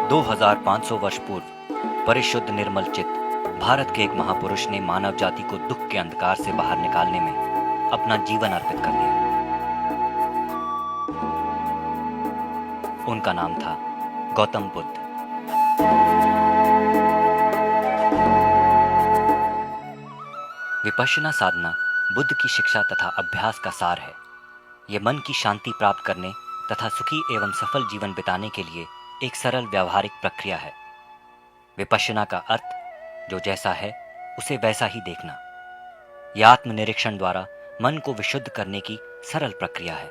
2500 वर्ष पूर्व परिशुद्ध निर्मल चित्त भारत के एक महापुरुष ने मानव जाति को दुख के अंधकार से बाहर निकालने में अपना जीवन अर्पित कर दिया। उनका नाम था गौतम बुद्ध। विपश्यना साधना बुद्ध की शिक्षा तथा अभ्यास का सार है। यह मन की शांति प्राप्त करने तथा सुखी एवं सफल जीवन बिताने के लिए एक सरल व्यावहारिक प्रक्रिया है। विपश्यना का अर्थ जो जैसा है उसे वैसा ही देखना। यह आत्मनिरीक्षण द्वारा मन को विशुद्ध करने की सरल प्रक्रिया है।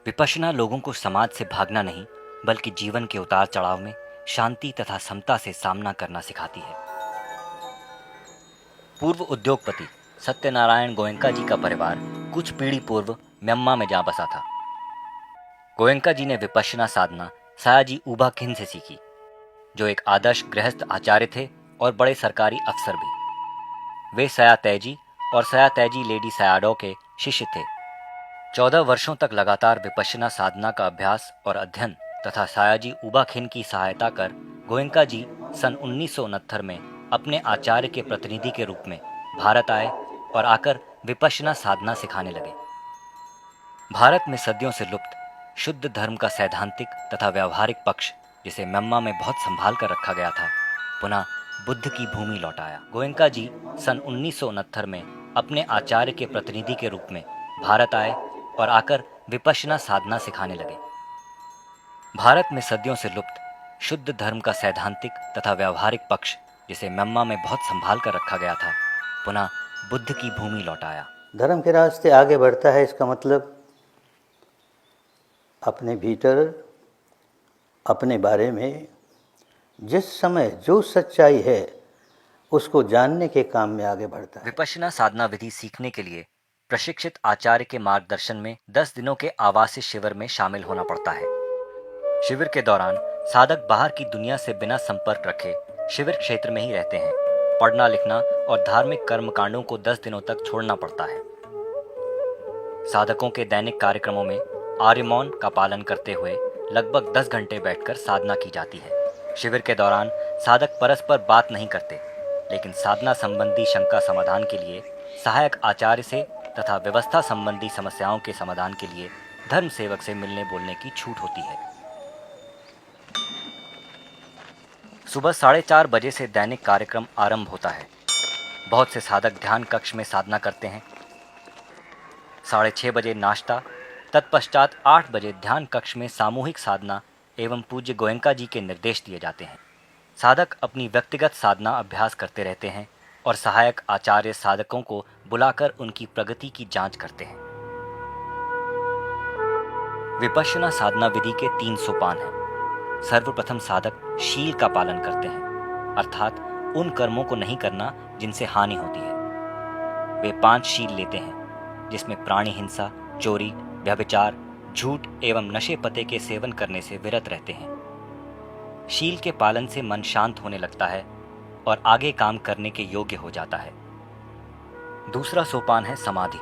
विपश्यना लोगों को समाज से भागना नहीं बल्कि जीवन के उतार चढ़ाव में शांति तथा समता से सामना करना सिखाती है। पूर्व उद्योगपति सत्यनारायण गोयंका जी का परिवार कुछ पीढ़ी पूर्व म्यांमार में जा बसा था। गोयंका जी ने विपश्यना साधना सायाजी ऊबा खिन से सीखी, जो एक आदर्श गृहस्थ आचार्य थे और बड़े सरकारी अफसर भी। वे सया तैजी और सया तैजी लेडी सयाडो के शिष्य थे। 14 वर्षों तक लगातार विपश्यना साधना का अभ्यास और अध्ययन तथा सायाजी ऊबा खिन की सहायता कर गोयंका जी सन 1969 में अपने आचार्य के प्रतिनिधि के रूप में भारत आए और आकर विपश्यना साधना सिखाने लगे। भारत में सदियों से लुप्त शुद्ध धर्म का सैद्धांतिक तथा व्यावहारिक पक्ष, जिसे म्यांमार में बहुत संभाल कर रखा गया था, पुनः बुद्ध की भूमि लौट आया। गोयंका जी सन 1969 में अपने आचार्य के प्रतिनिधि के रूप में भारत आए और आकर विपश्यना साधना सिखाने लगे। भारत में सदियों से लुप्त शुद्ध धर्म का सैद्धांतिक तथा व्यावहारिक पक्ष, जिसे म्यांमार में बहुत संभाल कर रखा गया था, पुनः बुद्ध की भूमि लौट आया। धर्म के रास्ते आगे बढ़ता है, इसका मतलब अपने भीतर अपने बारे में जिस समय जो सच्चाई है उसको जानने के काम में आगे बढ़ता है। विपश्यना साधना विधि सीखने के लिए प्रशिक्षित आचार्य के मार्गदर्शन में 10 दिनों के आवासीय शिविर में शामिल होना पड़ता है। शिविर के दौरान साधक बाहर की दुनिया से बिना संपर्क रखे शिविर क्षेत्र में ही रहते हैं। पढ़ना लिखना और धार्मिक कर्मकांडों को 10 दिनों तक छोड़ना पड़ता है। साधकों के दैनिक कार्यक्रमों में आर्य मौन का पालन करते हुए लगभग 10 घंटे बैठकर साधना की जाती है। शिविर के दौरान साधक परस्पर बात नहीं करते, लेकिन साधना संबंधी शंका समाधान के लिए सहायक आचार्य से तथा व्यवस्था संबंधी समस्याओं के समाधान के लिए धर्म सेवक से मिलने बोलने की छूट होती है। सुबह 4:30 बजे से दैनिक कार्यक्रम आरंभ होता है। बहुत से साधक ध्यान कक्ष में साधना करते हैं। 6:30 बजे नाश्ता, तत्पश्चात 8 बजे ध्यान कक्ष में सामूहिक साधना एवं पूज्य गोयंका जी के निर्देश दिए जाते हैं। साधक अपनी व्यक्तिगत साधना अभ्यास करते रहते हैं और सहायक आचार्य साधकों को बुलाकर उनकी प्रगति की जांच करते हैं। विपश्यना साधना विधि के 3 सोपान हैं। सर्वप्रथम साधक शील का पालन करते हैं, अर्थात उन कर्मों को नहीं करना जिनसे हानि होती है। वे 5 शील लेते हैं, जिसमें प्राणी हिंसा, चोरी, व्यभिचार, झूठ एवं नशे पते के सेवन करने से विरत रहते हैं। शील के पालन से मन शांत होने लगता है और आगे काम करने के योग्य हो जाता है। दूसरा सोपान है समाधि,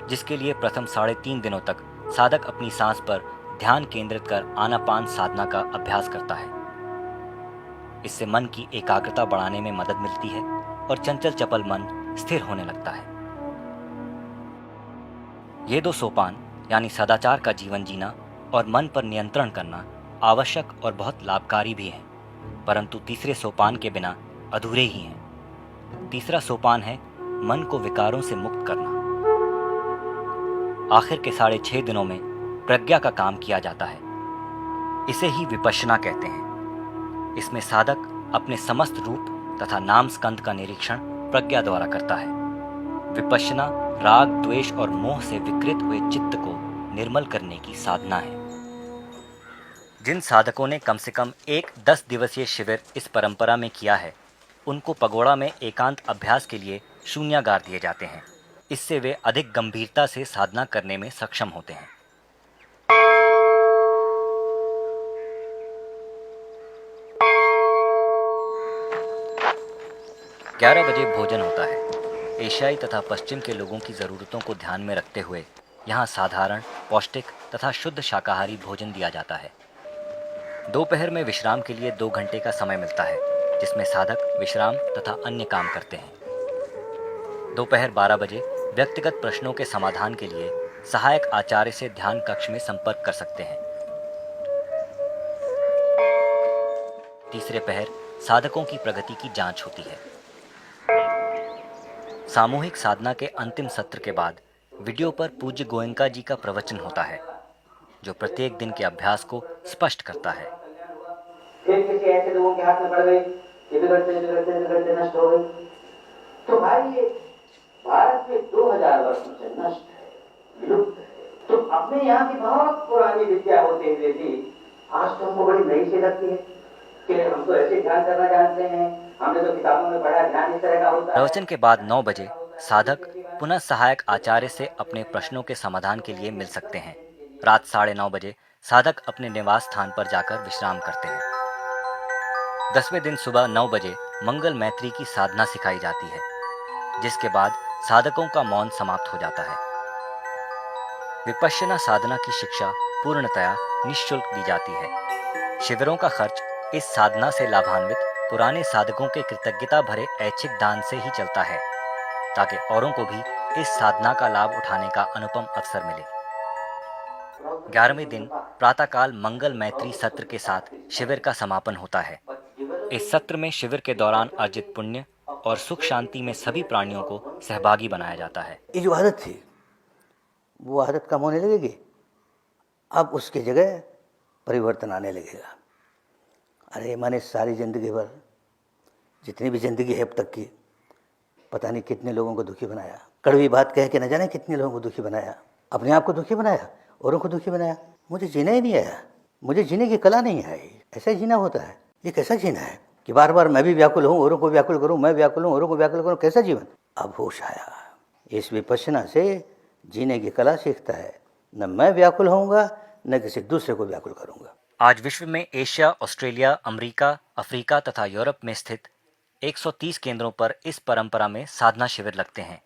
जिसके लिए प्रथम 3.5 दिनों तक साधक अपनी सांस पर ध्यान केंद्रित कर आनापान साधना का अभ्यास करता है। इससे मन की एकाग्रता बढ़ाने में मदद मिलती है और चंचल चपल मन स्थिर होने लगता है। ये 2 सोपान यानी सदाचार का जीवन जीना और मन पर नियंत्रण करना आवश्यक और बहुत लाभकारी भी है, परंतु तीसरे सोपान के बिना अधूरे ही हैं। तीसरा सोपान है मन को विकारों से मुक्त करना। आखिर के 6.5 दिनों में प्रज्ञा का काम किया जाता है। इसे ही विपश्यना कहते हैं। इसमें साधक अपने समस्त रूप तथा नाम स्कंद का निरीक्षण प्रज्ञा द्वारा करता है। विपश्यना राग, द्वेष और मोह से विकृत हुए चित्त को निर्मल करने की साधना है। जिन साधकों ने कम से कम एक 10 दिवसीय शिविर इस परंपरा में किया है, उनको पगोड़ा में एकांत अभ्यास के लिए शून्यागार दिए जाते हैं। इससे वे अधिक गंभीरता से साधना करने में सक्षम होते हैं। 11 बजे भोजन होता है। एशियाई तथा पश्चिम के लोगों की ज़रूरतों को ध्यान में रखते हुए यहाँ साधारण, पौष्टिक तथा शुद्ध शाकाहारी भोजन दिया जाता है। दोपहर में विश्राम के लिए 2 घंटे का समय मिलता है, जिसमें साधक विश्राम तथा अन्य काम करते हैं। दोपहर 12 बजे व्यक्तिगत प्रश्नों के समाधान के लिए सहायक आचार्य से ध्यान कक्ष में संपर्क कर सकते हैं। तीसरे पहर साधकों की प्रगति की जांच होती है। सामूहिक साधना के अंतिम सत्र के बाद वीडियो पर पूज्य गोयनका जी का प्रवचन होता है, जो प्रत्येक दिन के अभ्यास को स्पष्ट करता है। फिर किसी ऐसे लोगों के हाथ में पड़ गई, ये बिगड़ते नष्ट हो गई, तो भाई ये भारत में 2000 वर्षों से नष्ट है, विलुप्त है। तो अपने यहाँ की बहुत पुरानी विद्या होते हुए भी आज तो हमको बड़ी नई सी लगती है कि हम तो ऐसे ध्यान करना जानते हैं, हमने तो किताबों में पढ़ा ध्यान इस तरह का होता है। प्रवचन के बाद 9 बजे साधक पुनः सहायक आचार्य से अपने प्रश्नों के समाधान के लिए मिल सकते हैं। रात 9:30 बजे साधक अपने निवास स्थान पर जाकर विश्राम करते हैं। 10वें दिन सुबह 9 बजे मंगल मैत्री की साधना सिखाई जाती है, जिसके बाद साधकों का मौन समाप्त हो जाता है। विपश्यना साधना की शिक्षा पूर्णतया निःशुल्क दी जाती है। शिविरों का खर्च इस साधना से लाभान्वित पुराने साधकों के कृतज्ञता भरे ऐच्छिक दान से ही चलता है, ताकि औरों को भी इस साधना का लाभ उठाने का अनुपम अवसर मिले। 11वें दिन प्रातःकाल मंगल मैत्री सत्र के साथ शिविर का समापन होता है। इस सत्र में शिविर के दौरान अर्जित पुण्य और सुख शांति में सभी प्राणियों को सहभागी बनाया जाता है। ये जो आदत थी वो आदत कम होने लगेगी, अब उसकी जगह परिवर्तन आने लगेगा। अरे मैंने सारी ज़िंदगी भर जितनी भी ज़िंदगी है अब तक की, पता नहीं कितने लोगों को दुखी बनाया, कड़वी बात कह के न जाने कितने लोगों को दुखी बनाया, अपने आप को दुखी बनाया, औरों को दुखी बनाया। मुझे जीना ही नहीं आया, मुझे जीने की कला नहीं आई। ऐसा जीना होता है? ये कैसा जीना है कि बार बार मैं भी व्याकुल हूँ, औरों को व्याकुल करूँ, मैं व्याकुल हूँ, औरों को व्याकुल करूँ? कैसा जीवन? अब होश आया। इस विपश्यना से जीने की कला सीखता है, न मैं व्याकुल होऊंगा न किसी दूसरे को व्याकुल करूंगा। आज विश्व में एशिया, ऑस्ट्रेलिया, अमेरिका, अफ्रीका तथा यूरोप में स्थित 130 केंद्रों पर इस परंपरा में साधना शिविर लगते हैं।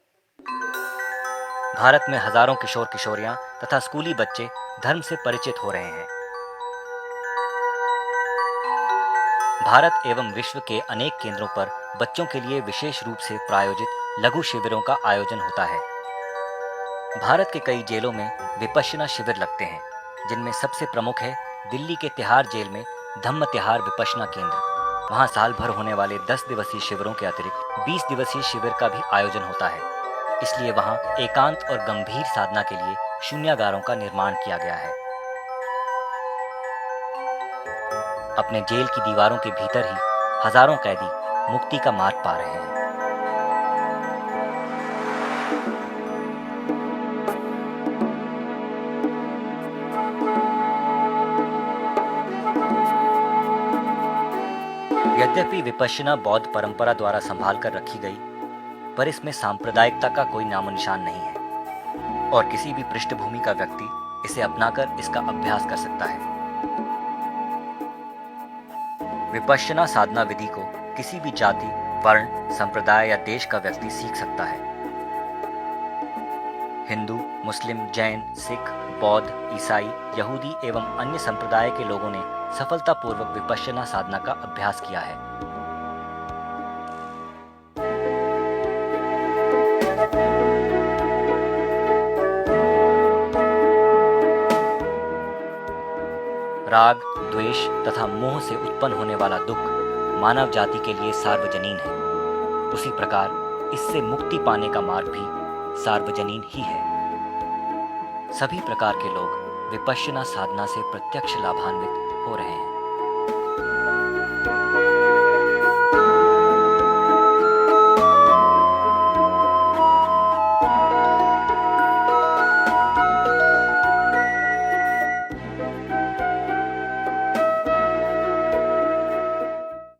भारत में हजारों किशोर किशोरियां तथा स्कूली बच्चे धर्म से परिचित हो रहे हैं। भारत एवं विश्व के अनेक केंद्रों पर बच्चों के लिए विशेष रूप से प्रायोजित लघु शिविरों का आयोजन होता है। भारत के कई जेलों में विपश्यना शिविर लगते हैं, जिनमें सबसे प्रमुख है दिल्ली के तिहाड़ जेल में धम्म तिहाड़ विपश्यना केंद्र। वहां साल भर होने वाले 10 दिवसीय शिविरों के अतिरिक्त 20 दिवसीय शिविर का भी आयोजन होता है। इसलिए वहां एकांत और गंभीर साधना के लिए शून्यागारों का निर्माण किया गया है। अपने जेल की दीवारों के भीतर ही हजारों कैदी मुक्ति का मार्ग पा रहे हैं। यद्यपि विपश्यना बौद्ध परंपरा द्वारा संभाल कर रखी गई, पर इसमें सांप्रदायिकता का कोई नामो निशान नहीं है और किसी भी पृष्ठभूमि का व्यक्ति इसे अपनाकर इसका अभ्यास कर सकता है। विपश्यना साधना विधि को किसी भी जाति, वर्ण, संप्रदाय या देश का व्यक्ति सीख सकता है। हिंदू, मुस्लिम, जैन, सिख, बौद्ध, ईसाई, यहूदी एवं अन्य संप्रदाय के लोगों ने सफलतापूर्वक विपश्यना साधना का अभ्यास किया है। राग, द्वेष तथा मोह से उत्पन्न होने वाला दुख मानव जाति के लिए सार्वजनीन है। उसी प्रकार इससे मुक्ति पाने का मार्ग भी सार्वजनीन ही है। सभी प्रकार के लोग विपश्यना साधना से प्रत्यक्ष लाभान्वित हो रहे हैं।